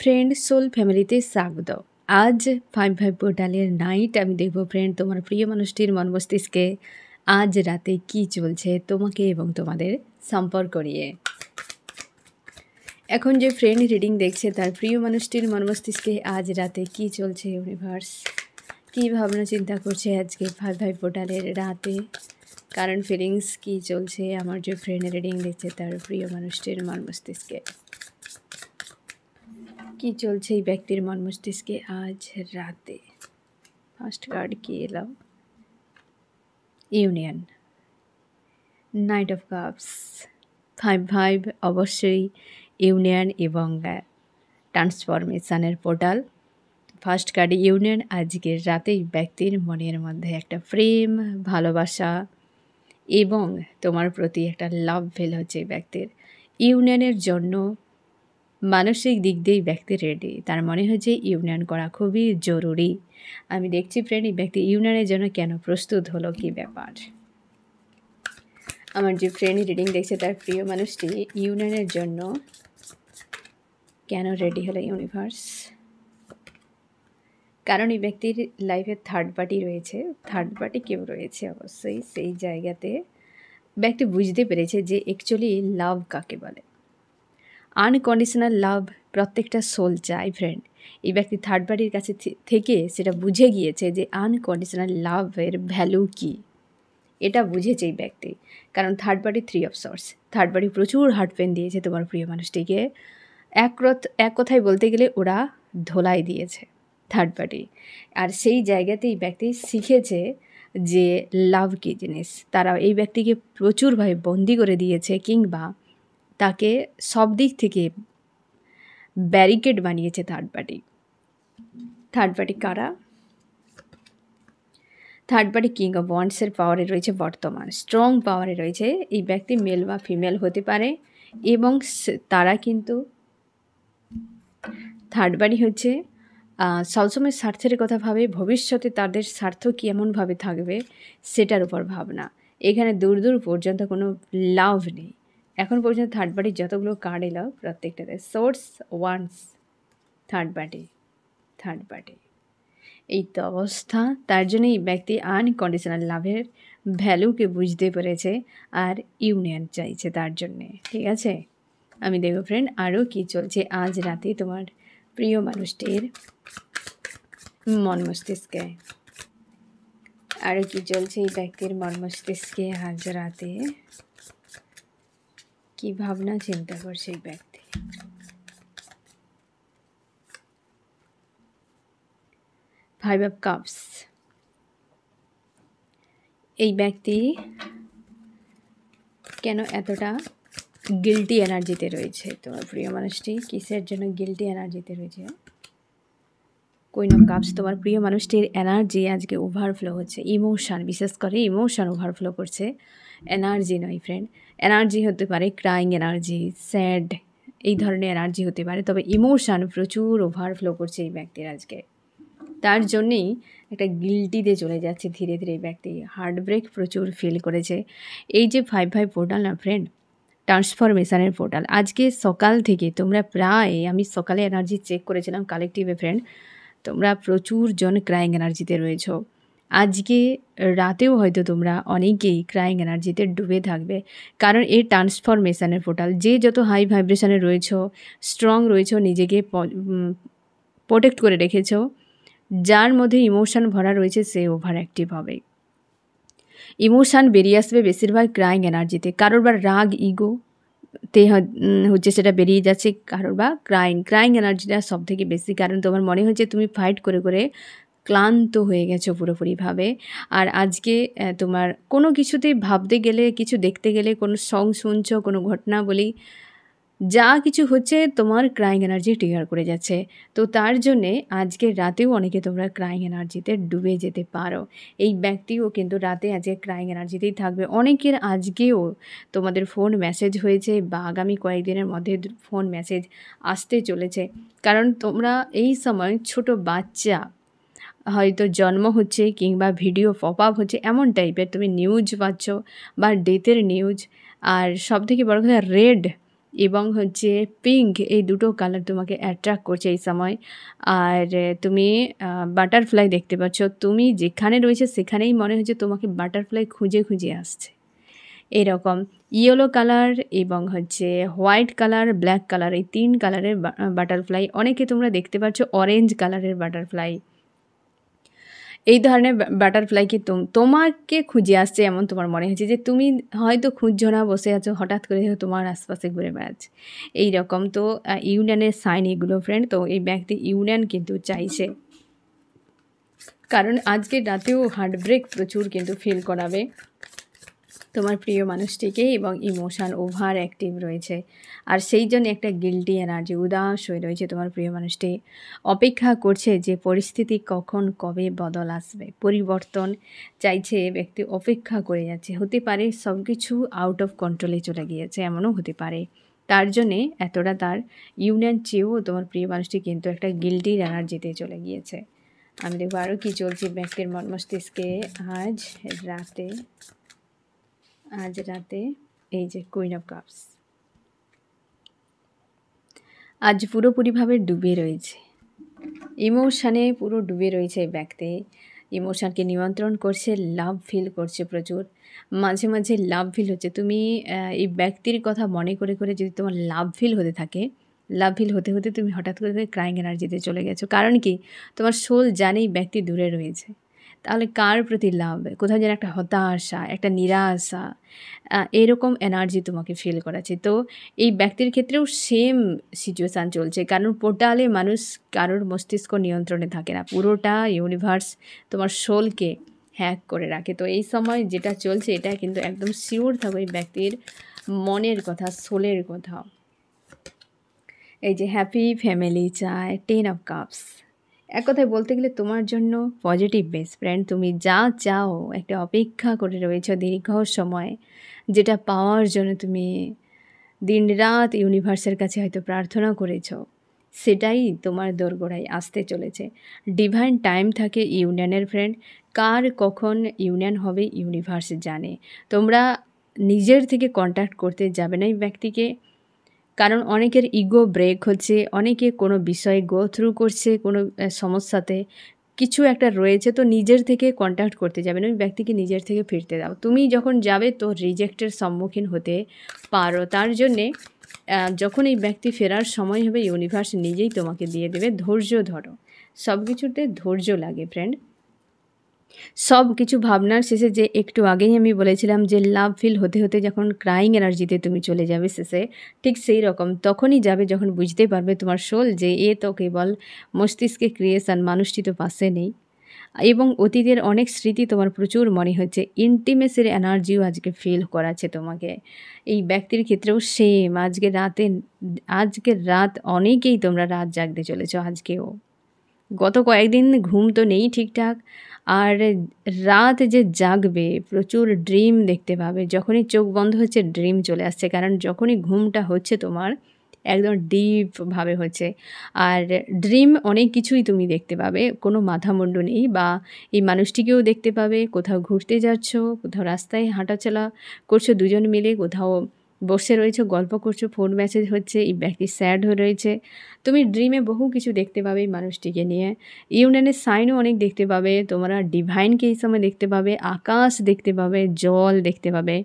Friend soul ফ্যামিলিতে স্বাগত। আজ 5 পোর্টালের নাইট আমি দেখব ফ্রেন্ড তোমার প্রিয় মানুষটির মন মস্তিষ্কে আজ রাতে কি চলছে তোমাকে এবং তোমাদের সম্পর্ক নিয়ে। এখন যে ফ্রেন্ড রিডিং দেখছে তার প্রিয় মানুষটির মন মস্তিষ্কে আজ রাতে কি চলছে, ইউনিভার্স কী ভাবনা চিন্তা করছে আজকে 5 পোর্টালের রাতে, কারেন্ট ফিলিংস কী চলছে আমার যে ফ্রেন্ড রিডিং দেখছে তার প্রিয় মানুষটির মন মস্তিষ্কে কি চলছে এই ব্যক্তির মন মস্তিষ্কে আজ রাতে। ফার্স্ট কার্ড কি এলো? ইউনিয়ন, নাইট অফ কাপস, 5 অবশ্যই ইউনিয়ন এবং ট্রান্সফরমেশনের পোর্টাল। ফার্স্ট কার্ড ইউনিয়ন, আজকের রাতেই ব্যক্তির মনের মধ্যে একটা প্রেম, ভালোবাসা এবং তোমার প্রতি একটা লাভ ফিল হচ্ছে এই ব্যক্তির। ইউনিয়নের জন্য মানসিক দিক দিয়েই ব্যক্তি রেডি, তার মনে হচ্ছে ইউনিয়ন করা খুবই জরুরি। আমি দেখছি ফ্রেন্ড এই ব্যক্তি ইউনিয়নের জন্য কেন প্রস্তুত হলো, কি ব্যাপার। আমার যে ফ্রেন্ড রিডিং দেখছে তার প্রিয় মানুষটি ইউনিয়নের জন্য কেন রেডি হলো, ইউনিভার্স। কারণ এই ব্যক্তির লাইফে থার্ড পার্টি রয়েছে, থার্ড পার্টি কেউ রয়েছে অবশ্যই। সেই জায়গাতে ব্যক্তি বুঝতে পেরেছে যে অ্যাকচুয়ালি লাভ কাকে বলে। আনকন্ডিশনাল লাভ প্রত্যেকটা সোল চায় ফ্রেন্ড। এই ব্যক্তি থার্ড পার্টির কাছে থেকে সেটা বুঝে গিয়েছে যে আনকন্ডিশনাল লাভের ভ্যালু কী, এটা বুঝেছে এই ব্যক্তি। কারণ third party 3 of swords, third party প্রচুর হার্ট পেন দিয়েছে তোমার প্রিয় মানুষটিকে। এক কথায় বলতে গেলে ওরা ধোলাই দিয়েছে থার্ড পার্টি। আর সেই জায়গাতেই ব্যক্তি শিখেছে যে লাভ কী জিনিস। তারা এই ব্যক্তিকে প্রচুরভাবে বন্দি করে দিয়েছে, কিংবা তাকে সব দিক থেকে ব্যারিকেড বানিয়েছে থার্ড পার্টি। থার্ড পার্টি কারা? থার্ড পার্টি কিং অফ ওয়ান্ডসের পাওয়ারে রয়েছে, বর্তমান স্ট্রং পাওয়ারে রয়েছে। এই ব্যক্তি মেল বা ফিমেল হতে পারে এবং তারা কিন্তু থার্ড পার্টি হচ্ছে সবসময় স্বার্থের কথা ভাবে, ভবিষ্যতে তাদের স্বার্থ কেমনভাবে থাকবে সেটার উপর ভাবনা। এখানে দূর দূর পর্যন্ত কোনো লাভ নেই। এখন পর্যন্ত থার্ড পার্টির যতগুলো কার্ড এলো প্রত্যেকটাতে swords wands, third party, third party. এই তো অবস্থা। তার জন্য এই ব্যক্তি আনকন্ডিশনাল লাভের ভ্যালুকে বুঝতে পেরেছে আর ইউনিয়ন চাইছে তার জন্যে। ঠিক আছে, আমি দেখব ফ্রেন্ড আরও কি চলছে আজ রাতে তোমার প্রিয় মানুষটির মন মস্তিষ্কে। আরও কি চলছে এই ব্যক্তির মন মস্তিষ্কে আজ রাতে, কি ভাবনা চিন্তা করছে এই ব্যক্তি। 5 অফ কাপস, এই ব্যক্তি কেন এতটা গিল্টি এনার্জিতে রয়েছে? তোমার প্রিয় মানুষটি কিসের জন্য গিল্টি এনার্জিতে রয়েছে? কুইন অফ কাপস, তোমার প্রিয় মানুষটির এনার্জি আজকে ওভারফ্লো হচ্ছে, ইমোশান, বিশেষ করে ইমোশান ওভারফ্লো করছে, এনার্জি নয় ফ্রেন্ড। এনার্জি হতে পারে ক্রাইং এনার্জি, স্যাড, এই ধরনের এনার্জি হতে পারে, তবে ইমোশান প্রচুর ওভারফ্লো করছে এই ব্যক্তির আজকে। তার জন্যেই একটা গিল্টিতে চলে যাচ্ছে ধীরে ধীরে এই ব্যক্তি। হার্টব্রেক প্রচুর ফিল করেছে। এই যে 5 পোর্টাল না ফ্রেন্ড, ট্রান্সফরমেশনের পোর্টাল, আজকে সকাল থেকে তোমরা প্রায়, আমি সকালে এনার্জি চেক করেছিলাম কালেকটিভে ফ্রেন্ড, তোমরা প্রচুর জন ক্রাইং এনার্জিতে রয়েছ। আজকে রাতেও হয়তো তোমরা অনেকেই ক্রাইং এনার্জিতে ডুবে থাকবে, কারণ এই ট্রান্সফরমেশনের পোর্টাল, যে যত হাই ভাইব্রেশনে রয়েছ, স্ট্রং রয়েছ, নিজেকে প্রোটেক্ট করে রেখেছ, যার মধ্যে ইমোশান ভরা রয়েছে সে ওভার অ্যাক্টিভ হবে। ইমোশান বেরিয়ে আসবে বেশিরভাগ ক্রাইং এনার্জিতে। কারোর বা রাগ ইগো তে হচ্ছে সেটা বেরিয়ে যাচ্ছে, কারোর বা ক্রাইং এনার্জিটা সব থেকে বেশি। কারণ তোমার মনে হচ্ছে তুমি ফাইট করে করে ক্লান্ত হয়ে গেছো পুরোপুরিভাবে। আর আজকে তোমার কোনো কিছুতেই ভাবতে গেলে, কিছু দেখতে গেলে, কোনো সং শুনছো, কোনো ঘটনা বলি, যা কিছু হচ্ছে তোমার ক্রাইং এনার্জি ট্রিগার করে যাচ্ছে। তো তার জন্যে আজকে রাতেও অনেকে তোমরা ক্রাইং এনার্জিতে ডুবে যেতে পারো। এই ব্যক্তিও কিন্তু রাতে আজকে ক্রাইং এনার্জিতেই থাকবে। অনেকের আজকেও তোমাদের ফোন মেসেজ হয়েছে বা আগামী কয়েকদিনের মধ্যে ফোন মেসেজ আসতে চলেছে, কারণ তোমরা এই সময় ছোট বাচ্চা হয়তো জন্ম হচ্ছে কিংবা ভিডিও পপ আপ হচ্ছে, এমন টাইপের তুমি নিউজ পাচ্ছ বা ডেথের নিউজ। আর সবথেকে বড় কথা, রেড এবং হচ্ছে পিঙ্ক, এই দুটো কালার তোমাকে অ্যাট্রাক্ট করছে এই সময়। আর তুমি বাটারফ্লাই দেখতে পাচ্ছ। তুমি যেখানে রয়েছে সেখানেই মনে হচ্ছে তোমাকে বাটারফ্লাই খুঁজে খুঁজে আসছে। এরকম ইয়েলো কালার এবং হচ্ছে হোয়াইট কালার, ব্ল্যাক কালার, এই ৩ কালারের বাটারফ্লাই। অনেকে তোমরা দেখতে পাচ্ছ অরেঞ্জ কালারের বাটারফ্লাই। এই ধরনের বাটারফ্লাই কি তোমাকে খুঁজে আসছে এমন তোমার মনে হচ্ছে, যে তুমি হয়তো খুঁজছো না, বসে আছো, হঠাৎ করে তোমার আশপাশে ঘুরে বেড়াচ্ছে এইরকম। তো ইউনিয়নের সাইন এগুলো ফ্রেন্ড। তো এই ব্যক্তি ইউনিয়ন কিন্তু চাইছে, কারণ আজকে রাতেও হার্টব্রেক প্রচুর কিন্তু ফিল করাবে তোমার প্রিয় মানুষটিকে, এবং ইমোশান ওভার অ্যাক্টিভ রয়েছে। আর সেই জন্য একটা গিল্টি এনার্জি, উদাস হয়ে রয়েছে তোমার প্রিয় মানুষটি। অপেক্ষা করছে যে পরিস্থিতি কখন কবে বদল আসবে, পরিবর্তন চাইছে। ব্যক্তি অপেক্ষা করে যাচ্ছে। হতে পারে সব কিছু আউট অফ কন্ট্রোলে চলে গিয়েছে, এমনও হতে পারে। তার জন্যে এতটা তার ইউনিয়ন চেয়েও তোমার প্রিয় মানুষটি কিন্তু একটা গিল্টির এনার্জিতে চলে গিয়েছে। আমি দেখবো আরও কী চলছে ব্যক্তির মন মস্তিষ্কে আজ রাতে। এই যে কুইন অফ কাপস আজ পুরোপুরিভাবে ডুবে রয়েছে, ইমোশানে পুরো ডুবে রয়েছে এই ব্যক্তি। ইমোশানকে নিয়ন্ত্রণ করছে, লাভ ফিল করছে প্রচুর। মাঝে মাঝে লাভ ফিল হচ্ছে। তুমি এই ব্যক্তির কথা মনে করে করে যদি তোমার লাভ ফিল হতে থাকে, লাভ ফিল হতে হতে তুমি হঠাৎ করে ক্রাইং এনার্জিতে চলে গেছো। কারণ কি, তোমার সোল জানে এই ব্যক্তি দূরে রয়েছে। তাহলে কার প্রতি লাভ? কোথাও যেন একটা হতাশা, একটা নিরাশা, এরকম এনার্জি তোমাকে ফিল করাচ্ছে। তো এই ব্যক্তির ক্ষেত্রেও সেম সিচুয়েশান চলছে, কারণ পোর্টালে মানুষ কারোর মস্তিষ্ক নিয়ন্ত্রণে থাকে না, পুরোটা ইউনিভার্স তোমার সোলকে হ্যাক করে রাখে। তো এই সময় যেটা চলছে এটা কিন্তু একদম শিওর থাকো এই ব্যক্তির মনের কথা, সোলের কথা। এই যে হ্যাপি ফ্যামিলি চায়, 10 অফ কাপস। এক কথায় বলতে গেলে তোমার জন্য পজিটিভ বেস্ট ফ্রেন্ড। তুমি যা চাও, একটা অপেক্ষা করে রয়েছ দীর্ঘ সময়, যেটা পাওয়ার জন্য তুমি দিনরাত ইউনিভার্সের কাছে হয়তো প্রার্থনা করেছ, সেটাই তোমার দোরগোড়ায় আসতে চলেছে। ডিভাইন টাইম থাকে ইউনিয়নের ফ্রেন্ড। কার কখন ইউনিয়ন হবে ইউনিভার্স জানে। তোমরা নিজের থেকে কন্ট্যাক্ট করতে যাবে না এই ব্যক্তিকে, কারণ অনেকের ইগো ব্রেক হচ্ছে, অনেকে কোনো বিষয়ে গো থ্রু করছে, কোনো সমস্যাতে কিছু একটা রয়েছে। তো নিজের থেকে কন্ট্যাক্ট করতে যাবে না, ওই ব্যক্তিকে নিজের থেকে ফিরতে দাও। তুমি যখন যাবে তো রিজেক্টের সম্মুখীন হতে পারো। তার জন্যে যখন এই ব্যক্তি ফেরার সময় হবে ইউনিভার্স নিজেই তোমাকে দিয়ে দেবে। ধৈর্য ধরো, সব কিছুতে ধৈর্য লাগে ফ্রেন্ড। সব কিছু ভাবনার শেষে, যে একটু আগেই আমি বলেছিলাম যে লাভ ফিল হতে হতে যখন ক্রাইং এনার্জিতে তুমি চলে যাবে শেষে, ঠিক সেই রকম তখনই যাবে যখন বুঝতে পারবে তোমার সোল যে এ তো কেবল মস্তিষ্কে ক্রিয়েশন, মানুষটি তো পাশে নেই। এবং অতীতের অনেক স্মৃতি তোমার প্রচুর মনে হচ্ছে। ইন্টিমেসির এনার্জিও আজকে ফিল করাচ্ছে তোমাকে। এই ব্যক্তির ক্ষেত্রেও সেম। আজকের রাত অনেকেই তোমরা রাত জাগতে চলেছ আজকেও। গত কয়েকদিন ঘুম তো নেই ঠিকঠাক, আর রাত যে জাগবে, প্রচুর ড্রিম দেখতে পাবে। যখনই চোখ বন্ধ হচ্ছে ড্রিম চলে আসছে, কারণ যখনই ঘুমটা হচ্ছে তোমার একদম ডিপভাবে হচ্ছে। আর ড্রিম অনেক কিছুই তুমি দেখতে পাবে, কোনো মাথামুন্ডু নেই। বা এই মানুষটিকেও দেখতে পাবে, কোথাও ঘুরতে যাচ্ছ, কোথাও রাস্তায় হাঁটাচলা করছো দুজন মিলে, কোথাও বসে রয়েছো, গল্প করছো, ফোন মেসেজ হচ্ছে, এই ব্যক্তি স্যাড হয়ে রয়েছে। তুমি ড্রিমে বহু কিছু দেখতে পাবে এই মানুষটিকে নিয়ে। ইউনিয়নের সাইনও অনেক দেখতে পাবে। তোমরা ডিভাইনকে এই সময় দেখতে পাবে, আকাশ দেখতে পাবে, জল দেখতে পাবে,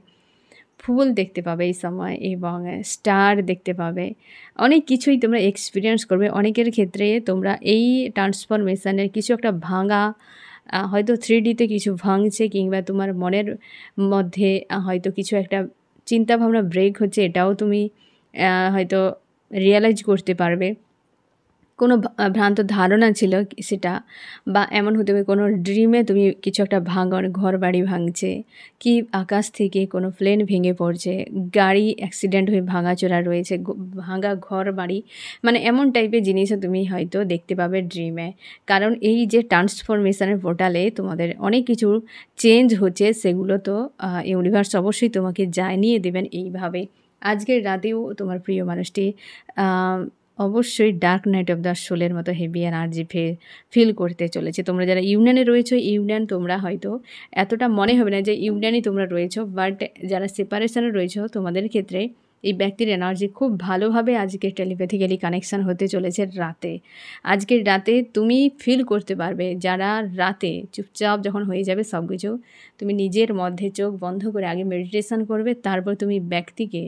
ফুল দেখতে পাবে এই সময়, এবং স্টার দেখতে পাবে। অনেক কিছুই তোমরা এক্সপিরিয়েন্স করবে। অনেকের ক্ষেত্রে তোমরা এই ট্রান্সফরমেশনের কিছু একটা ভাঙা, হয়তো 3Dতে কিছু ভাঙছে, কিংবা তোমার মনের মধ্যে হয়তো কিছু একটা চিন্তাভাবনা ব্রেক হচ্ছে, এটাও তুমি হয়তো রিয়ালাইজ করতে পারবে। কোনো ভ্রান্ত ধারণা ছিল সেটা, বা এমন হতে পারে কোনো ড্রিমে তুমি কিছু একটা ঘর বাড়ি ভাঙছে, কি আকাশ থেকে কোনো প্লেন ভেঙে পড়ছে, গাড়ি অ্যাক্সিডেন্ট হয়ে ভাঙাচোরা রয়েছে, ভাঙা ঘর বাড়ি, মানে এমন টাইপের জিনিসও তুমি হয়তো দেখতে পাবে ড্রিমে। কারণ এই যে ট্রান্সফরমেশনের পোর্টালে তোমাদের অনেক কিছু চেঞ্জ হচ্ছে, সেগুলো তো ইউনিভার্স অবশ্যই তোমাকে জানিয়ে দেবেন এইভাবে। আজকের রাতেও তোমার প্রিয় মানুষটি অবশ্যই ডার্ক নাইট অফ দ্য সোলের মতো হেভি এনার্জি ফিল করতে চলেছে। তোমরা যারা ইউনিয়নে রয়েছো, ইউনিয়ন তোমরা হয়তো এতটা মনে হবে না যে ইউনিয়নই তোমরা রয়েছো, বাট যারা সেপারেশনে রয়েছো তোমাদের ক্ষেত্রে এই ব্যক্তির এনার্জি খুব ভালোভাবে আজকে টেলিপ্যাথিক্যালি কানেকশান হতে চলেছে রাতে। আজকের রাতে তুমি ফিল করতে পারবে, যারা রাতে চুপচাপ যখন হয়ে যাবে সব কিছু, তুমি নিজের মধ্যে চোখ বন্ধ করে আগে মেডিটেশান করবে, তারপর তুমি ব্যক্তিকে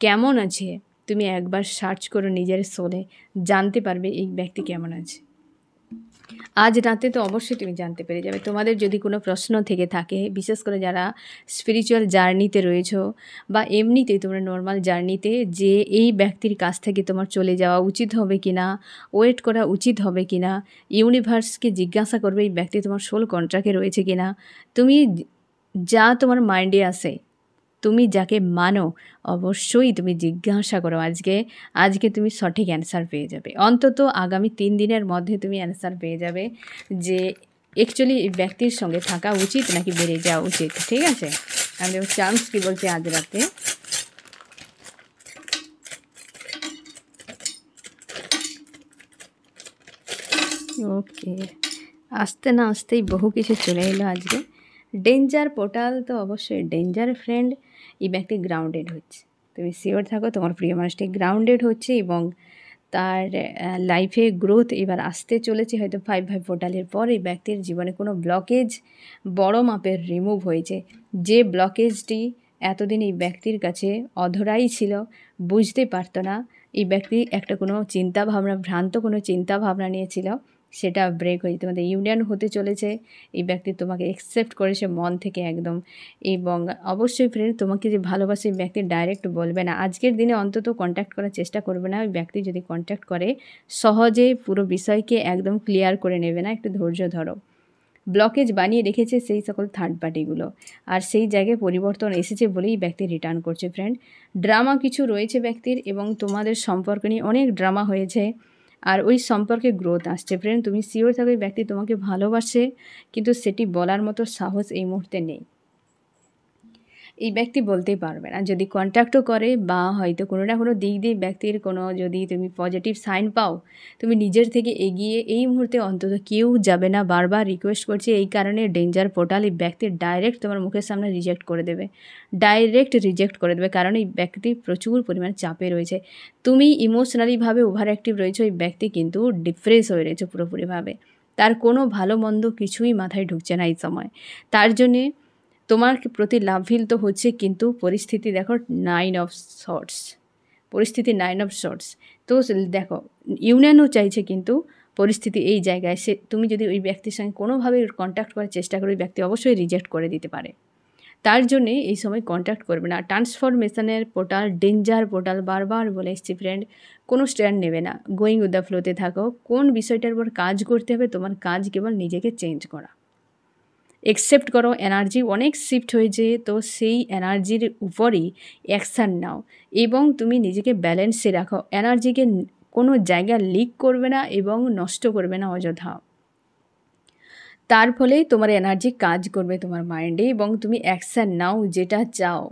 কেমন আছে তুমি একবার সার্চ করো নিজের সোলে, জানতে পারবে এই ব্যক্তি কেমন আছে। আজ রাতে তো অবশ্যই তুমি জানতে পেরে যাবে। তোমাদের যদি কোনো প্রশ্ন থেকে থাকে, বিশেষ করে যারা স্পিরিচুয়াল জার্নিতে রয়েছো বা এমনিতেই তোমরা নর্মাল জার্নিতে, যে এই ব্যক্তির কাছ থেকে তোমার চলে যাওয়া উচিত হবে কি না, ওয়েট করা উচিত হবে কি না, ইউনিভার্সকে জিজ্ঞাসা করবে এই ব্যক্তি তোমার সোল কন্ট্রাক্টে রয়েছে কি না। তুমি যা তোমার মাইন্ডে আসে, তুমি যাকে মানো, অবশ্যই তুমি জিজ্ঞাসা করো। আজকে তুমি সঠিক অ্যান্সার পেয়ে যাবে। অন্তত আগামী 3 দিনের মধ্যে তুমি অ্যান্সার পেয়ে যাবে যে অ্যাকচুয়ালি এই ব্যক্তির সঙ্গে থাকা উচিত নাকি বেড়ে যাওয়া উচিত। ঠিক আছে, আমি চান্স কী বলছি আজ রাতে। ওকে, আসতে না আসতেই বহু কিছু চলে এলো আজকে। ডেঞ্জার পোর্টাল তো অবশ্যই ডেঞ্জার ফ্রেন্ড। এই ব্যক্তি গ্রাউন্ডেড হচ্ছে, তুমি শিওর থাকো তোমার প্রিয় মানুষটি গ্রাউন্ডেড হচ্ছে এবং তার লাইফে গ্রোথ এবার আসতে চলেছে। হয়তো 5/5 পোর্টালের পর এই ব্যক্তির জীবনে কোনো ব্লকেজ বড় মাপের রিমুভ হয়েছে। যে ব্লকেজটি এতদিন এই ব্যক্তির কাছে অধরাই ছিল, বুঝতে পারতো না, এই ব্যক্তি একটা কোনো চিন্তাভাবনা, ভ্রান্ত কোনো চিন্তাভাবনা নিয়েছিল, সেটা ব্রেক হয়ে তোমাদের ইউনিয়ন হতে চলেছে। এই ব্যক্তি তোমাকে অ্যাকসেপ্ট করেছে মন থেকে একদম। এবং অবশ্যই ফ্রেন্ড, তোমাকে যে ভালোবাসে এই ব্যক্তি ডাইরেক্ট বলবে না, আজকের দিনে অন্তত কন্ট্যাক্ট করার চেষ্টা করবে না। ওই ব্যক্তি যদি কন্ট্যাক্ট করে সহজে পুরো বিষয়কে একদম ক্লিয়ার করে নেবে না, একটু ধৈর্য ধরো। ব্লকেজ বানিয়ে রেখেছে সেই সকল থার্ড পার্টিগুলো, আর সেই জায়গায় পরিবর্তন এসেছে বলেই ব্যক্তি রিটার্ন করছে ফ্রেন্ড। ড্রামা কিছু রয়েছে ব্যক্তির এবং তোমাদের সম্পর্ক নিয়ে অনেক ড্রামা হয়েছে, আর ওই সম্পর্কে গ্রোথ আসছে ফ্রেন্ড। তুমি শিওর থাকো এই ব্যক্তি তোমাকে ভালোবাসে, কিন্তু সেটি বলার মতো সাহস এই মুহূর্তে নেই। এই ব্যক্তি বলতেই পারবে না। যদি কন্ট্যাক্টও করে বা হয়তো কোনো না কোনো দিক দিয়ে ব্যক্তির কোনো যদি তুমি পজিটিভ সাইন পাও, তুমি নিজের থেকে এগিয়ে এই মুহূর্তে অন্তত কেউ যাবে না। বারবার রিকোয়েস্ট করছি, এই কারণে ডেঞ্জার পোর্টাল এই ব্যক্তি ডাইরেক্ট তোমার মুখের সামনে রিজেক্ট করে দেবে, ডাইরেক্ট রিজেক্ট করে দেবে, কারণ এই ব্যক্তি প্রচুর পরিমাণ চাপে রয়েছে। তুমি ইমোশনালিভাবে ওভার অ্যাক্টিভ রয়েছো, এই ব্যক্তি কিন্তু ডিপ্রেস হয়ে রয়েছে পুরোপুরিভাবে। তার কোনো ভালো মন্দ কিছুই মাথায় ঢুকছে না এই সময়। তার জন্যে তোমার প্রতি লাভহীন তো হচ্ছে, কিন্তু পরিস্থিতি দেখো 9 অফ শর্টস, পরিস্থিতি 9 অফ শর্টস। তো দেখো ইউনিয়নও চাইছে, কিন্তু পরিস্থিতি এই জায়গায় তুমি যদি ওই ব্যক্তির সঙ্গে কোনোভাবে কন্ট্যাক্ট করার চেষ্টা করো, ওই ব্যক্তি অবশ্যই রিজেক্ট করে দিতে পারে। তার জন্যে এই সময় কন্ট্যাক্ট করবে না। ট্রান্সফরমেশনের পোর্টাল, ডেঞ্জার পোর্টাল, বারবার বলে এসছি ফ্রেন্ড, কোনো স্ট্যান্ড নেবে না, গোয়িং উইথ দ্য ফ্লোতে থাকো। কোন বিষয়টার উপর কাজ করতে হবে, তোমার কাজ কেবল নিজেকে চেঞ্জ করা। একসেপ্ট করো, এনার্জি অনেক শিফট হয়েছে, তো সেই এনার্জির উপরই অ্যাকশান নাও এবং তুমি নিজেকে ব্যালেন্সে রাখো। এনার্জিকে কোনো জায়গায় লিক করবে না এবং নষ্ট করবে না অযথা। তার ফলে তোমার এনার্জি কাজ করবে তোমার মাইন্ডে এবং তুমি অ্যাকশান নাও যেটা চাও।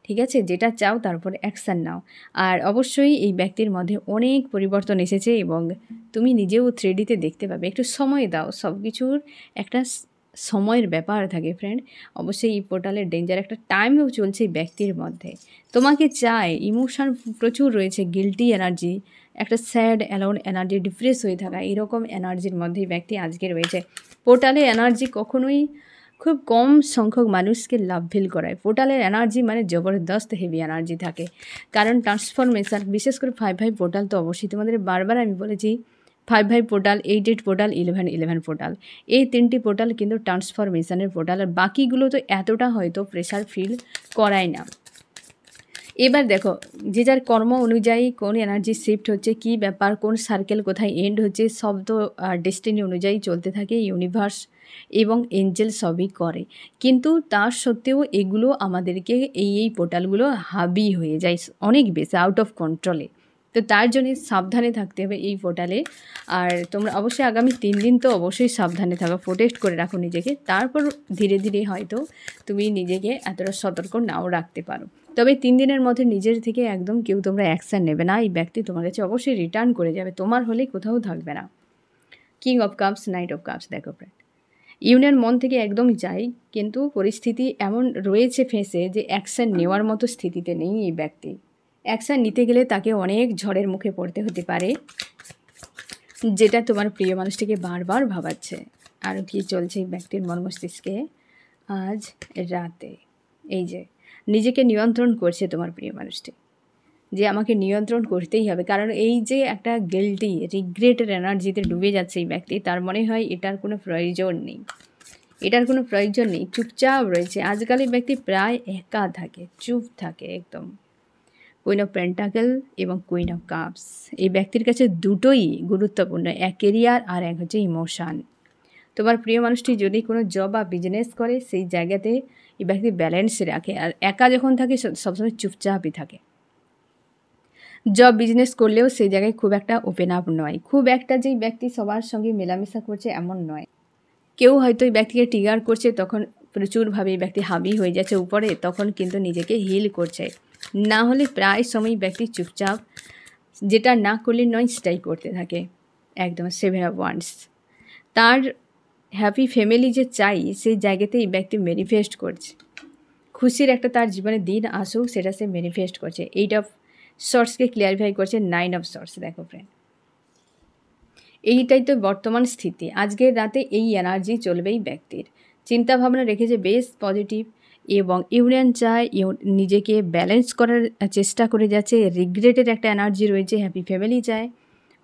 ঠিক আছে, যেটা চাও তারপর অ্যাকশান নাও। আর অবশ্যই এই ব্যক্তির মধ্যে অনেক পরিবর্তন এসেছে এবং তুমি নিজেও 3Dতে দেখতে পাবে। একটু সময় দাও, সব কিছুর একটা সময়ের ব্যাপার থাকে ফ্রেন্ড। অবশ্যই এই পোর্টালের ডেঞ্জার একটা টাইমও চলছে এই ব্যক্তির মধ্যে, তোমাকে চায়, ইমোশন প্রচুর রয়েছে, গিল্টি এনার্জি, একটা স্যাড অ্যালোন এনার্জি, ডিপ্রেস হয়ে থাকা, এরকম এনার্জির মধ্যেই ব্যক্তি আজকে রয়েছে। পোর্টালে এনার্জি কখনোই খুব কম সংখ্যক মানুষকে লাভ ফিল করায়। পোর্টালের এনার্জি মানে জবরদস্ত হেভি এনার্জি থাকে, কারণ ট্রান্সফরমেশান, বিশেষ করে 5/5 পোর্টাল তো অবশ্যই তোমাদের বারবার আমি বলেছি, 5/5 পোর্টাল, 8/8 পোর্টাল, 11/11 পোর্টাল, এই 3টি পোর্টাল কিন্তু ট্রান্সফরমেশানের পোর্টাল, আর বাকিগুলো তো এতটা হয়তো প্রেশার ফিল করায় না। এবার দেখো যে যার কর্ম অনুযায়ী কোন এনার্জি শিফট হচ্ছে, কি ব্যাপার, কোন সার্কেল কোথায় এন্ড হচ্ছে, সব তো ডেস্টিনি অনুযায়ী চলতে থাকে। ইউনিভার্স এবং এঞ্জেল সবই করে, কিন্তু তার সত্ত্বেও এগুলো আমাদেরকে এই পোর্টালগুলো হাবি হয়ে যায় অনেক বেশি, আউট অফ কন্ট্রোলে। তো তার জন্যে সাবধানে থাকতে হবে এই পোর্টালে। আর তোমরা অবশ্যই আগামী 3 দিন তো অবশ্যই সাবধানে থাকো, প্রোটেক্ট করে রাখো নিজেকে। তারপর ধীরে ধীরে হয়তো তুমি নিজেকে এতটা সতর্ক নাও রাখতে পারো। তবে 3 দিনের মধ্যে নিজের থেকে একদম কেউ তোমরা অ্যাকশান নেবে না, এই ব্যক্তি তোমার কাছে অবশ্যই রিটার্ন করে যাবে, তোমার হলে কোথাও থাকবে না। King of cups, night of cups, দেখো ফ্রেন্ড, ইউনিয়ন মন থেকে একদমই চাই, কিন্তু পরিস্থিতি এমন রয়েছে ফেঁসে যে অ্যাকশান নেওয়ার মতো স্থিতিতে নেই এই ব্যক্তি। অ্যাকশান নিতে গেলে তাকে অনেক ঝড়ের মুখে পড়তে হতে পারে, যেটা তোমার প্রিয় মানুষটিকে বারবার ভাবাচ্ছে। আরও কি চলছে এই ব্যক্তির মন মস্তিষ্কে আজ রাতে? এই যে নিজেকে নিয়ন্ত্রণ করছে তোমার প্রিয় মানুষটি, যে আমাকে নিয়ন্ত্রণ করতেই হবে, কারণ এই যে একটা গিল্টি রিগ্রেটের এনার্জিতে ডুবে যাচ্ছে এই ব্যক্তি, তার মনে হয় এটার কোনো প্রয়োজন নেই, এটার কোনো প্রয়োজন নেই, চুপচাপ রয়েছে। আজকাল এই ব্যক্তি প্রায় একা থাকে, চুপ থাকে একদম। কুইন অফ পেন্টাকেল এবং কুইন অফ কাপস, এই ব্যক্তির কাছে দুটোই গুরুত্বপূর্ণ, এক কেরিয়ার আর এক হচ্ছে ইমোশান। তোমার প্রিয় মানুষটি যদি কোনো জব বা বিজনেস করে, সেই জায়গাতে এই ব্যক্তি ব্যালেন্স রাখে, আর একা যখন থাকে সবসময় চুপচাপই থাকে। জব বিজনেস করলেও সেই জায়গায় খুব একটা ওপেন আপ নয়, খুব একটা যেই ব্যক্তি সবার সঙ্গে মেলামেশা করছে এমন নয়। কেউ হয়তো এই ব্যক্তিকে ট্রিগার করছে, তখন প্রচুরভাবে এই ব্যক্তি হাবি হয়ে যাচ্ছে উপরে, তখন কিন্তু নিজেকে হিল করছে। না হলে প্রায় সময় ব্যক্তি চুপচাপ, যেটা না করলে নয় সেটাই করতে থাকে। একদম 7 অফ ওয়ান্ডস, তার হ্যাপি ফ্যামিলি যে চাই সেই জায়গাতে এই ব্যক্তি ম্যানিফেস্ট করছে, খুশির একটা তার জীবনে দিন আসুক সেটা সে ম্যানিফেস্ট করছে। 8 অফ শর্টসকে ক্লিয়ারিফাই করছে 9 অফ শর্টস। দেখো ফ্রেন্ড, এইটাই তো বর্তমান স্থিতি। আজকের রাতে এই এনার্জি চলবেই ব্যক্তির, চিন্তাভাবনা রেখেছে বেশ পজিটিভ, এবং ইউনিয়ন চায়, নিজেকে ব্যালেন্স করার চেষ্টা করে যাচ্ছে। রিগ্রেটের একটা এনার্জি রয়েছে, হ্যাপি ফ্যামিলি চায়,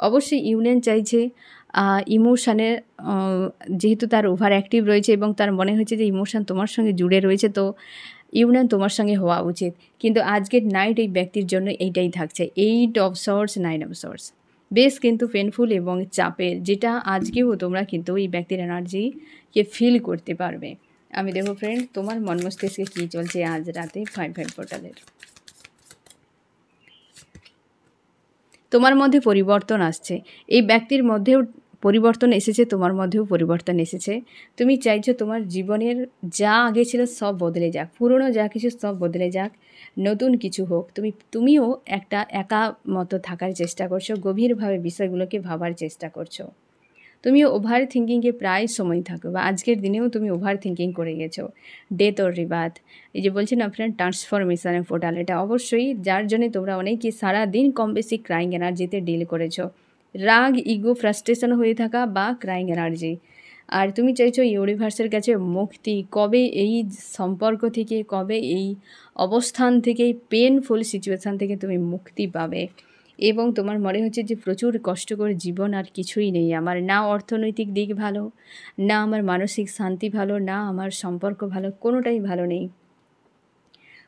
অবশ্যই ইউনিয়ন চাইছে। ইমোশানের যেহেতু তার ওভার অ্যাক্টিভ রয়েছে এবং তার মনে হচ্ছে যে ইমোশান তোমার সঙ্গে জুড়ে রয়েছে, তো ইউনিয়ন তোমার সঙ্গে হওয়া উচিত। কিন্তু আজকের নাইট এই ব্যক্তির জন্য এইটাই থাকছে, 8 অফ শর্টস 9 অফ শর্টস, বেশ কিন্তু পেনফুল এবং চাপের, যেটা আজকেও তোমরা কিন্তু এই ব্যক্তির এনার্জিকে ফিল করতে পারবে। আমি দেখো ফ্রেন্ড, তোমার মন মস্তিষ্কে কী চলছে আজ রাতে 5/5 পোর্টালের। তোমার মধ্যে পরিবর্তন আসছে, এই ব্যক্তির মধ্যেও পরিবর্তন এসেছে, তোমার মধ্যেও পরিবর্তন এসেছে। তুমি চাইছো তোমার জীবনের যা আগে ছিল সব বদলে যাক, পুরনো যা কিছু সব বদলে যাক, নতুন কিছু হোক। তুমিও একটা একা মতো থাকার চেষ্টা করছো, গভীরভাবে বিষয়গুলোকে ভাবার চেষ্টা করছো। তুমিও ওভার থিঙ্কিংয়ে প্রায় সময় থাকো, বা আজকের দিনেও তুমি ওভার থিঙ্কিং করে গেছো। ডেথ ওর রিবার্থ, এই যে বলছি না ফ্রেন্ড, ট্রান্সফরমেশনের পোর্টাল, এটা অবশ্যই যার জন্যে তোমরা অনেকে সারাদিন কম বেশি ক্রাইং এনার্জিতে ডিল করেছো। রাগ, ইগো, ফ্রাস্ট্রেশন হয়ে থাকা বা ক্রাইং এনার্জি, আর তুমি চাইছো ইউনিভার্সের কাছে মুক্তি। কবে এই সম্পর্ক থেকে, কবে এই অবস্থান থেকে, এই পেনফুল সিচুয়েশান থেকে তুমি মুক্তি পাবে। এবং তোমার মনে হচ্ছে যে প্রচুর কষ্টকর জীবন, আর কিছুই নেই আমার, না অর্থনৈতিক দিক ভালো, না আমার মানসিক শান্তি ভালো, না আমার সম্পর্ক ভালো, কোনোটাই ভালো নেই,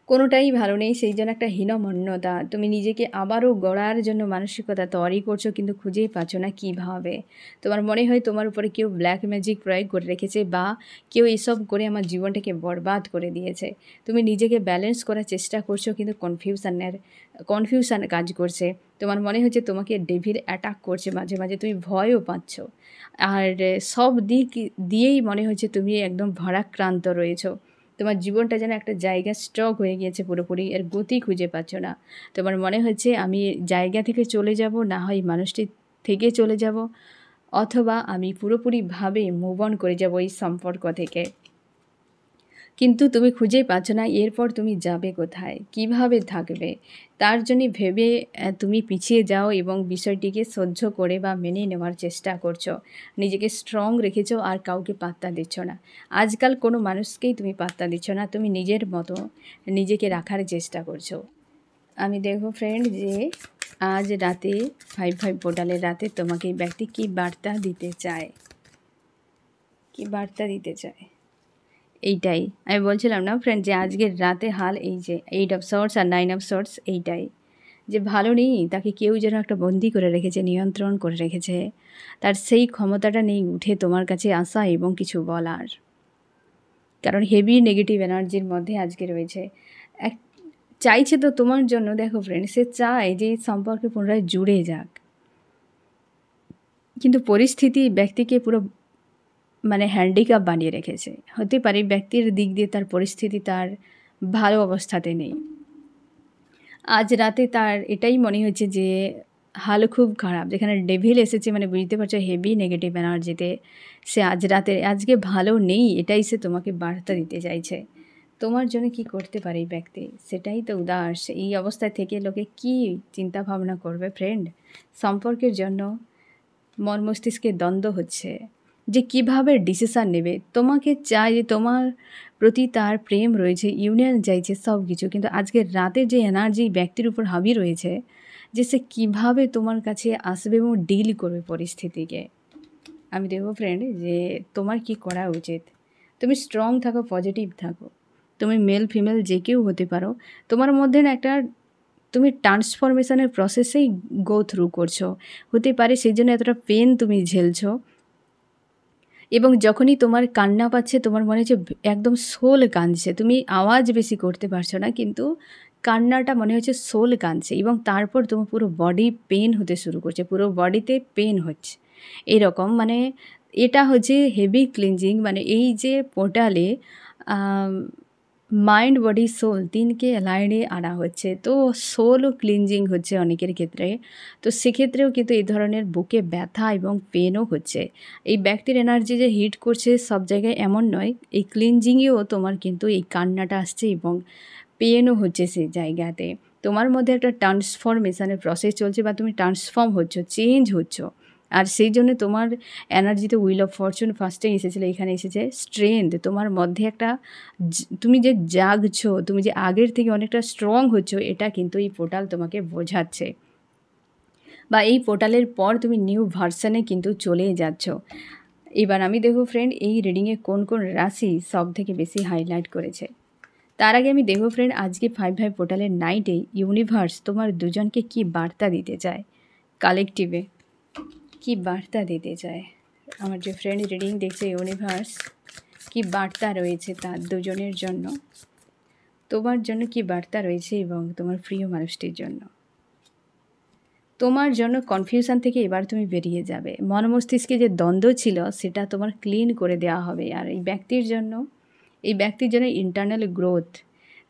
কোনোটাই ভালো নেই। সেই জন্য একটা হীনমন্যতা, তুমি নিজেকে আবারও গড়ার জন্য মানসিকতা তৈরি করছো, কিন্তু খুঁজেই পাচ্ছ না কীভাবে। তোমার মনে হয় তোমার উপরে কেউ ব্ল্যাক ম্যাজিক প্রয়োগ করে রেখেছে, বা কেউ এসব করে আমার জীবনটাকে বরবাদ করে দিয়েছে। তুমি নিজেকে ব্যালেন্স করার চেষ্টা করছো, কিন্তু কনফিউশন কাজ করছে। তোমার মনে হচ্ছে তোমাকে ডেভিল অ্যাটাক করছে, মাঝে মাঝে তুমি ভয়ও পাচ্ছ, আর সব দিক দিয়েই মনে হচ্ছে তুমি একদম ভারাক্রান্ত রয়েছো। তোমার জীবনটা যেন একটা জায়গা স্টক হয়ে গিয়েছে পুরোপুরি, এর গতি খুঁজে পাচ্ছ না। তোমার মনে হচ্ছে আমি জায়গা থেকে চলে যাব, না হয় মানুষটি থেকে চলে যাব, অথবা আমি পুরোপুরিভাবে মুভ অন করে যাব এই সম্পর্ক থেকে। কিন্তু তুমি খুঁজেই পাচ্ছ না এরপর তুমি যাবে কোথায়, কিভাবে থাকবে। তার জন্যে ভেবে তুমি পিছিয়ে যাও এবং বিষয়টিকে সহ্য করে বা মেনে নেওয়ার চেষ্টা করছো। নিজেকে স্ট্রং রেখেছো, আর কাউকে পাত্তা দিচ্ছ না। আজকাল কোনো মানুষকেই তুমি পাত্তা দিচ্ছ না, তুমি নিজের মতো নিজেকে রাখার চেষ্টা করছো। আমি দেখো ফ্রেন্ড, যে আজ রাতে 5/5 পোর্টালের রাতে তোমাকে এই ব্যক্তি কী বার্তা দিতে চায়, কী বার্তা দিতে চায়। এইটাই আমি বলছিলাম না ফ্রেন্ড, যে আজকের রাতে হাল এই যে 8 অফ শর্টস আর 9 অফ শর্টস, এইটাই যে ভালো নেই, তাকে কেউ যেন একটা বন্দি করে রেখেছে, নিয়ন্ত্রণ করে রেখেছে, তার সেই ক্ষমতাটা নেই উঠে তোমার কাছে আসা এবং কিছু বলার, কারণ হেভি নেগেটিভ এনার্জির মধ্যে আজকে রয়েছে। এক চাইছে তো তোমার জন্য, দেখো ফ্রেন্ড, সে চায় যে সম্পর্কে পুনরায় জুড়ে যাক, কিন্তু পরিস্থিতি ব্যক্তিকে পুরো হ্যান্ডিক্যাপ বানিয়ে রেখেছে। হতে পারে ব্যক্তির দিক দিয়ে তার পরিস্থিতি তার ভালো অবস্থাতে নেই। আজ রাতে তার এটাই মনে হচ্ছে যে হাল খুব খারাপ, যেখানে ডেভিল এসেছে, বুঝতে পারছো হেভি নেগেটিভ এনার্জিতে সে আজকে ভালো নেই, এটাই সে তোমাকে বার্তা দিতে চাইছে। তোমার জন্য কি করতে পারে এই ব্যক্তি, সেটাই তো উদাস। এই অবস্থায় থেকে লোকে কি চিন্তা ভাবনা করবে ফ্রেন্ড? সম্পর্কের জন্য মন মস্তিষ্কে দ্বন্দ্ব হচ্ছে যে কিভাবে ডিসিশান নেবে। তোমাকে চাই যে তোমার প্রতি তার প্রেম রয়েছে, ইউনিয়ন চাইছে সব কিছু, কিন্তু আজকের রাতে যে এনার্জি ব্যক্তির উপর হাবি রয়েছে যে সে কীভাবে তোমার কাছে আসবে এবং ডিল করবে পরিস্থিতিকে। আমি দেখবো ফ্রেন্ড যে তোমার কি করা উচিত। তুমি স্ট্রং থাকো, পজিটিভ থাকো, তুমি মেল ফিমেল যে কেউ হতে পারো, তোমার মধ্যে না একটা তুমি ট্রান্সফরমেশনের প্রসেসেই গো থ্রু করছো, হতে পারে সেই জন্য এতটা পেন তুমি ঝেলছো। এবং যখনই তোমার কান্না পাচ্ছে তোমার মনে হচ্ছে একদম সোল কাঁদছে, তুমি আওয়াজ বেশি করতে পারছো না কিন্তু কান্নাটা মনে হচ্ছে সোল কাঁদছে, এবং তারপর তোমার পুরো বডি পেন হতে শুরু করছে, পুরো বডিতে পেন হচ্ছে এরকম। মানে এটা হচ্ছে হেভি ক্লিনজিং, মানে এই যে পোর্টালে মাইন্ড বডি সোল তিনকে অ্যালাইনে আনা হচ্ছে, তো সোলও ক্লিনজিং হচ্ছে অনেকের ক্ষেত্রে। তো সেক্ষেত্রেও কিন্তু এই ধরনের বুকে ব্যথা এবং পেনও হচ্ছে। এই ব্যক্তির এনার্জি যে হিট করছে সব জায়গায় এমন নয়, এই ক্লিনজিংয়েও তোমার কিন্তু এই কান্নাটা আসছে এবং পেনও হচ্ছে সেই জায়গাতে। তোমার মধ্যে একটা ট্রান্সফরমেশনের প্রসেস চলছে, বা তুমি ট্রান্সফর্ম হচ্ছ, চেঞ্জ হচ্ছ। আর সেই জন্য তোমার এনার্জিতে হুইল অফ ফরচুন ফার্স্টে এসেছিলো, এখানে এসেছে স্ট্রেংথ। তোমার মধ্যে একটা তুমি যে জাগছো, তুমি যে আগের থেকে অনেকটা স্ট্রং হচ্ছ, এটা কিন্তু এই পোর্টাল তোমাকে বোঝাচ্ছে, বা এই পোর্টালের পর তুমি নিউ ভার্সানে কিন্তু চলে যাচ্ছ। এবার আমি দেখো ফ্রেন্ড এই রিডিংয়ে কোন কোন রাশি সব থেকে বেশি হাইলাইট করেছে। তার আগে আমি দেখো ফ্রেন্ড আজকে 5/5 পোর্টালের নাইটে ইউনিভার্স তোমার দুজনকে কি বার্তা দিতে চায়, কালেকটিভে কি বার্তা দিতে চায়। আমার যে ফ্রেন্ড রিডিং দেখছে ইউনিভার্স কি বার্তা রয়েছে তার দুজনের জন্য, তোমার জন্য কি বার্তা রয়েছে এবং তোমার প্রিয় মানুষটির জন্য। তোমার জন্য কনফিউশন থেকে এবার তুমি বেরিয়ে যাবে, মন মস্তিষ্কে যে দ্বন্দ্ব ছিল সেটা তোমার ক্লিন করে দেওয়া হবে। আর এই ব্যক্তির জন্য ইন্টারনাল গ্রোথ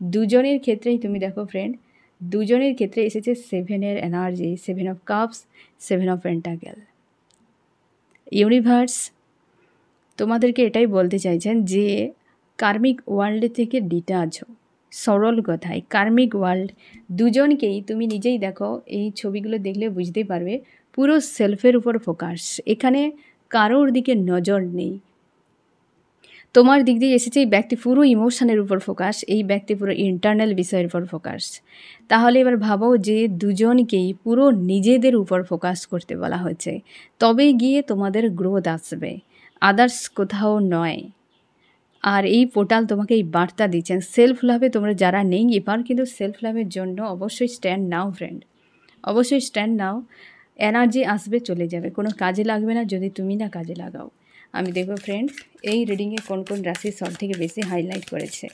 দুজনের ক্ষেত্রেই তুমি দেখো ফ্রেন্ড, দুজনের ক্ষেত্রে এসেছে 7-এর energy, 7 of cups, 7 of pentacle. Universe তোমাদেরকে এটাই বলতে চাইছেন যে কার্মিক ওয়ার্ল্ড থেকে ডিটাচ হও। সরল কথায় কার্মিক ওয়ার্ল্ড দুজনকেই তুমি নিজেই দেখো, এই ছবিগুলো দেখলে বুঝতেই পারবে পুরো সেলফের উপর ফোকাস, এখানে কারোর দিকে নজর নেই। তোমার দিক দিয়ে এসেছে এই ব্যক্তি পুরো ইমোশনের উপর ফোকাস, এই ব্যক্তি পুরো ইন্টারনাল বিষয়ের উপর ফোকাস। তাহলে এবার ভাবো যে দুজনকেই পুরো নিজেদের উপর ফোকাস করতে বলা হচ্ছে, তবে গিয়ে তোমাদের গ্রোথ আসবে, আদার্স কোথাও নয়। আর এই পোর্টাল তোমাকে এই বার্তা দিচ্ছেন সেলফ লাভে তোমরা যারা নেই এবার কিন্তু সেলফ লাভের জন্য অবশ্যই স্ট্যান্ড নাও ফ্রেন্ড, অবশ্যই স্ট্যান্ড নাও। এনার্জি আসবে চলে যাবে, কোনো কাজে লাগবে না যদি তুমি না কাজে লাগাও। আমি দেখব ফ্রেন্ড এই রিডিংয়ে কোন কোন রাশি সব থেকে বেশি হাইলাইট করেছে।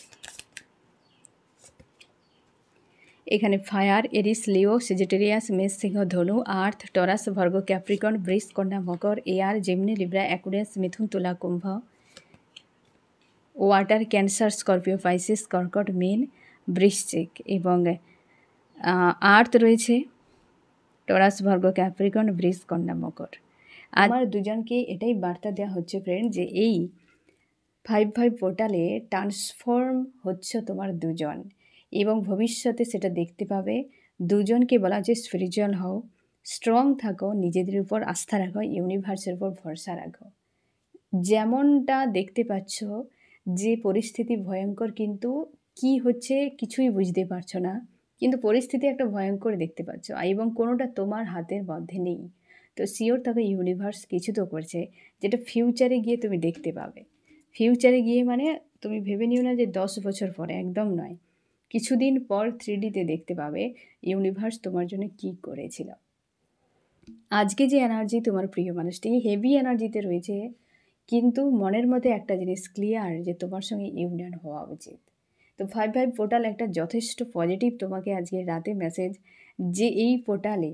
এখানে ফায়ার, এরিস, লিও, সেজিটেরিয়াস, মেষ, সিংহ, ধনু, আর্থ, টরাস, ভার্গ, ক্যাপ্রিকন, বৃষ, কন্যা, মকর, এয়ার, জেমিনি, লিব্রা, অ্যাকুয়ারিয়াস, মিথুন, তুলা, কুম্ভ, ওয়াটার, ক্যান্সার, স্করপিও, পাইসিস, কর্কট, মীন, বৃশ্চিক, এবং আর্থ রয়েছে টরাস, ভার্গ, ক্যাপ্রিকন, বৃষ, কন্যা, মকর। আমার দুজনকে এটাই বার্তা দেওয়া হচ্ছে ফ্রেন্ড যে এই 5/5 পোর্টালে ট্রান্সফর্ম হচ্ছে তোমার দুজন, এবং ভবিষ্যতে সেটা দেখতে পাবে। দুজনকে বলা হচ্ছে স্পিরিচুয়াল হও, স্ট্রং থাকো, নিজেদের উপর আস্থা রাখো, ইউনিভার্সের উপর ভরসা রাখো। যেমনটা দেখতে পাচ্ছ যে পরিস্থিতি ভয়ঙ্কর, কিন্তু কি হচ্ছে কিছুই বুঝতে পারছো না, কিন্তু পরিস্থিতি একটা ভয়ঙ্কর দেখতে পাচ্ছ, এবং কোনোটা তোমার হাতের মধ্যে নেই। তো শিওর থাকো ইউনিভার্স কিছু তো করছে, যেটা ফিউচারে গিয়ে তুমি দেখতে পাবে। ফিউচারে গিয়ে মানে তুমি ভেবে নিও না যে 10 বছর পরে, একদম নয়, কিছুদিন পর 3Dতে দেখতে পাবে ইউনিভার্স তোমার জন্য কি করেছিল। আজকে যে এনার্জি তোমার প্রিয় মানুষটি হেভি এনার্জিতে রয়েছে, কিন্তু মনের মধ্যে একটা জিনিস ক্লিয়ার যে তোমার সঙ্গে ইউনিয়ন হওয়া উচিত। তো 5/5 পোর্টাল একটা যথেষ্ট পজিটিভ তোমাকে আজকে রাতে মেসেজ, যে এই পোর্টালে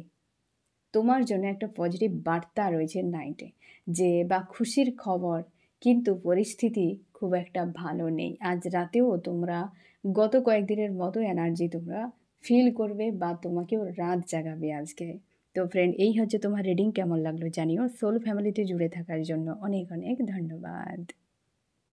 তোমার জন্য একটা পজিটিভ বার্তা রয়েছে নাইটে, যে বা খুশির খবর, কিন্তু পরিস্থিতি খুব একটা ভালো নেই। আজ রাতেও তোমরা গত কয়েকদিনের মতো এনার্জি তোমরা ফিল করবে, বা তোমাকেও রাত জাগাবে আজকে। তো ফ্রেন্ড এই হচ্ছে তোমার রিডিং, কেমন লাগলো জানিও। সোল ফ্যামিলিতে জুড়ে থাকার জন্য অনেক অনেক ধন্যবাদ।